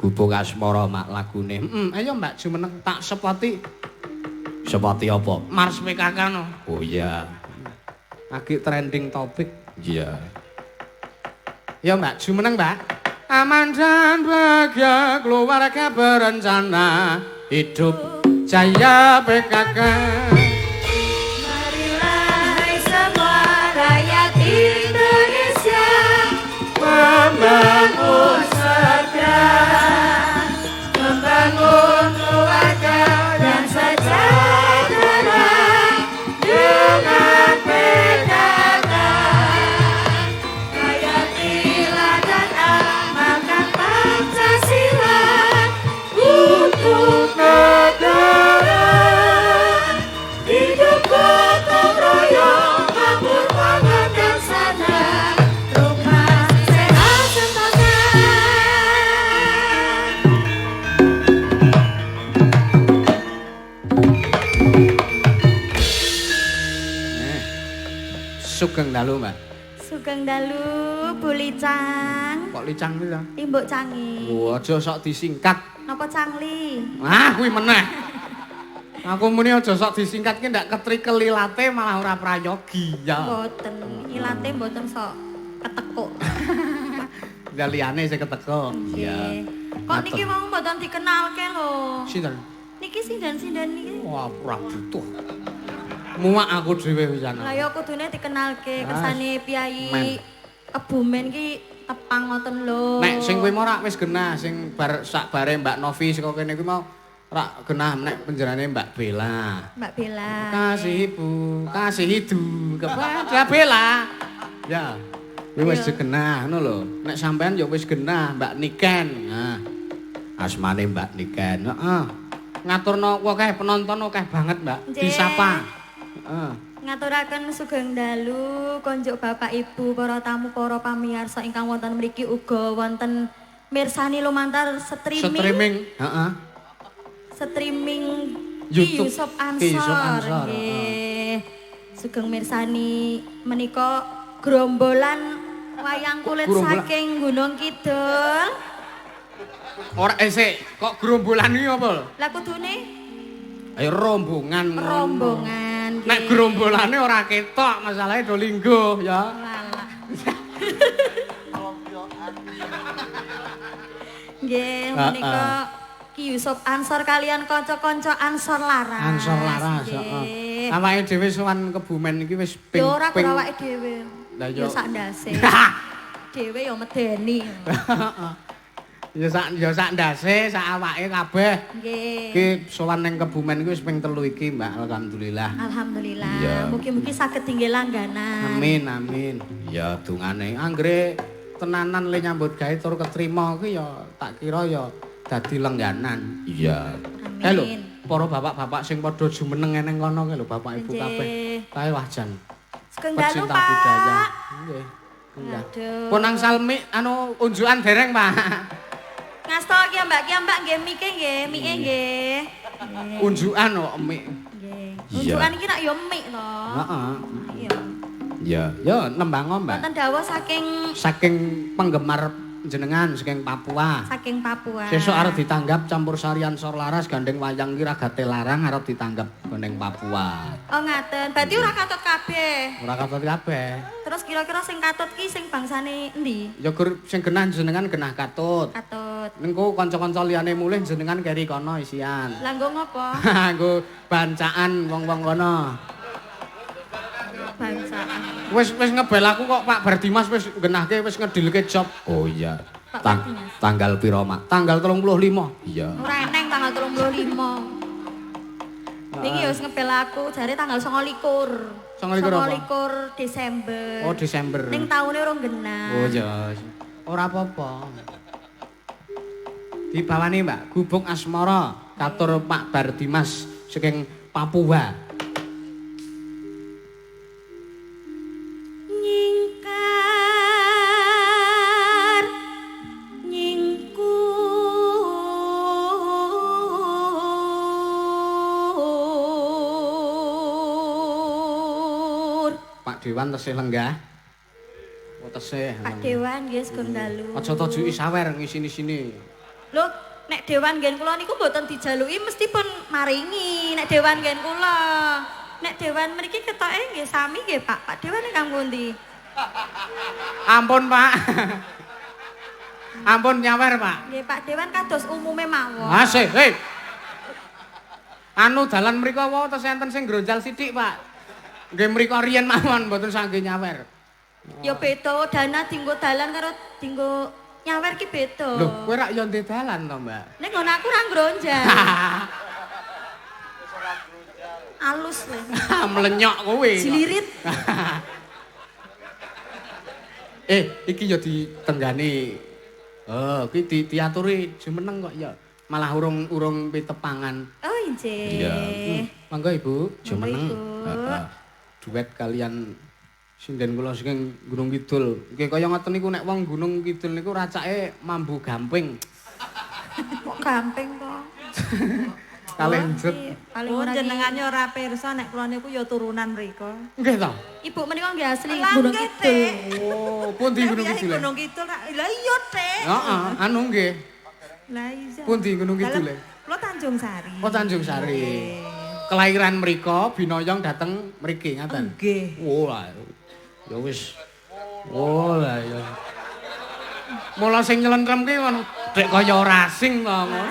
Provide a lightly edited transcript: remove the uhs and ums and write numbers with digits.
Gubuk asmara mak lagune. Ayo Mbak Jumeneng tak sepoti. Sepoti apa? Mars PKK no. Oh iya. Lagi trending topik. Iya. Ya Mbak Jumeneng Mbak. Aman dan bahagia keluarga berencana hidup jaya PKK. Marilah semua rakyat Indonesia Membangun membangun keluarga dan sejahtera dengan PKK. Hayatilah dan amalkan Pancasila untuk negara. Hidup gotong royong, makmur pangan dan sana, rumah sehat sentosa. Sugeng dalu Mbak. Sugeng dalu Bu Licang. Kok licang iki ta? Imbuk Cangi. Aja sok disingkat. Napa Cangli? Ah kuwi meneh. Aku muni aja sok disingkat ki ndak ketrikel ilate malah ora prayogi ya. Mboten, ilate mboten sok ketekuk. Ya liyane sing keteko. Nggih. Kok niki mau mboten dikenalke lho. Sinten? Niki sindan-sindan niki. Wah, ora butuh. Muak aku dhewe pisan. Lah ya kudune dikenalke kersane Piyai Men. Kebumen ki tepang ngoten lho. Nek sing kuwi mau rak wis genah sing bar sak bare Mbak Novi saka kene kuwi mau rak genah nek penjerane Mbak Bella. Mbak Bella. Kasih ibu, kasih hidu kepada Bella. Ya. Kuwi wis genah ngono lho. Nek sampean ya wis genah Mbak Niken. Nah. Asmane Mbak Niken. Heeh. Ngaturno akeh penonton akeh banget, Mbak. Nggih. Disapa. Heeh. Ngaturaken sugeng dalu konjuk Bapak Ibu para tamu para pamirsa ingkang wonten mriki uga wonten mirsani lumantar Streaming, heeh. streaming YouTube. Yusuf Ki Yusuf Ansor. Ansor, Nggih. Sugeng mirsani menika grombolan wayang kulit Grombolan. saking Gunung Kidul. Ora sik, kok gerombolan iki apa lho? Lah kudune Ayo rombongan. rombongan. Nek gerombolane ora ketok, masalahe do linggo ya. Walah. Nggih, menika Ki Yusuf Ansor kalian kanca-kanca Ansor Laras. Ansor Laras, Nggih. heeh. Awake dhewe sowan Kebumen iki wis ping Ya ora karo awake dhewe. Lah Ya yo. sak ndase. Dhewe ya medeni. Ya sak ndase, sak awake kabeh. Nggih. Iki sowan ning Kebumen iki wis ping 3 iki, Mbak. Alhamdulillah. Alhamdulillah. Iya. Mugi-mugi saged tinggal langganan. Amin, amin. Ya dungane anggere tenanan le nyambut gawe tur ketrima kuwi ya tak kira ya dadi lengganan. Iya. Amin. Halo, para bapak-bapak sing padha jumeneng eneng kono kuwi lho, Bapak Ibu Nggih. kabeh. Kae wajan. Sugeng dalu, Pecinta budaya. Pak. Nggih. Iya. Aduh. Pun angsal mik anu unjukan dereng, Pak. Ngasta kiambak nggih mike nggih, mike nggih. Nggih. Unjukan kok mik. Nggih. Iya. Unjukan iki nak ya mik to. Heeh. Iya. Ya, ya nembang Mbak. Wonten dawuh saking Saking penggemar jenengan saking Papua. saking Papua. Sesuk arep ditanggap campur sari Ansor Laras gandeng wayang ki ragate larang arep ditanggap ning Papua. Oh ngaten. Berarti ora katut kabeh. Ora katut kabeh. Terus kira-kira sing katut ki sing bangsane endi? Ya gur sing genah jenengan genah katut. Katut. Engko kanca-kanca liyane mulih jenengan keri kono isian. Lah nggo ngopo? Nggo bancaan wong-wong kono. Bangsaan. Wis ngebel aku kok Pak Bardimas wis genahke wis ngedilke job. Oh iya. Pak Bardimas. Tanggal piro, Mak? Tanggal 35. Iya. Ora eneng tanggal 35. Niki ya wis ngepel aku jare tanggal 29. 29 apa? 29 Desember. Oh, Desember. Ning taune urung genah. Oh iya. Ora apa-apa. Dibawani Mbak, Gubuk Asmara, katur Pak Bardimas saking Papua. Nyingkar nyingkur. Pak Dewan tesih lenggah. Oh tesih. Pak Dewan nggih sugeng dalu. Aja tojuki sawer ngisini-sini. Lho, nek dewan nggen kula niku mboten dijaluki mesti pun maringi nek dewan nggen kula. Nek dewan mriki ketoke nggih sami nggih Pak. Pak dewan ingkang pundi? Ampun, Pak. Ampun nyawer, Pak. Nggih Pak dewan kados umume mawon. Asih, hei. Anu dalan mriku wae terus enten sing gronjal sithik, Pak. Nggih mriku riyen mawon mboten sanggih nyawer. Ya beda dana dinggo dalan karo dinggo nyawer ki beda. Lho, kowe rak yo ndek dalan to, Mbak? Nek ngono aku ora ngronjal. Alus le. Melenyok kowe. Jilirit. Iki yo ditenggani. Oh, iki diaturi jumeneng kok ya. Malah urung pitepangan. Oh, injih. Iya. Mangga Ibu, jumeneng. Ibu. Heeh. Duet kalian sinden kula saking Gunung Kidul. Nggih kaya ngoten niku nek wong Gunung Kidul niku racake mambu gamping. Kok gamping kok. Kalenjet. Paling Oh, ora jenengane ora pirsa nek kula niku ya turunan mriko. Nggih to? Ibu menika nggih asli Lah, Gunung nggih, Kidul. Dik. Oh, pundi Gunung Kidul? Gunung Kidul. Lah iya, Dik. Heeh, anu nggih. Lah iya. Pundi Gunung Kidul? Kula Tanjung Sari. Oh, Tanjung Sari. Kelahiran mriko, binoyong dateng mriki ngaten. Nggih. Oh lah. Ya wis. Oh lah ya. Mula sing nyelentrem ki ngono, dek kaya ora asing to ngono.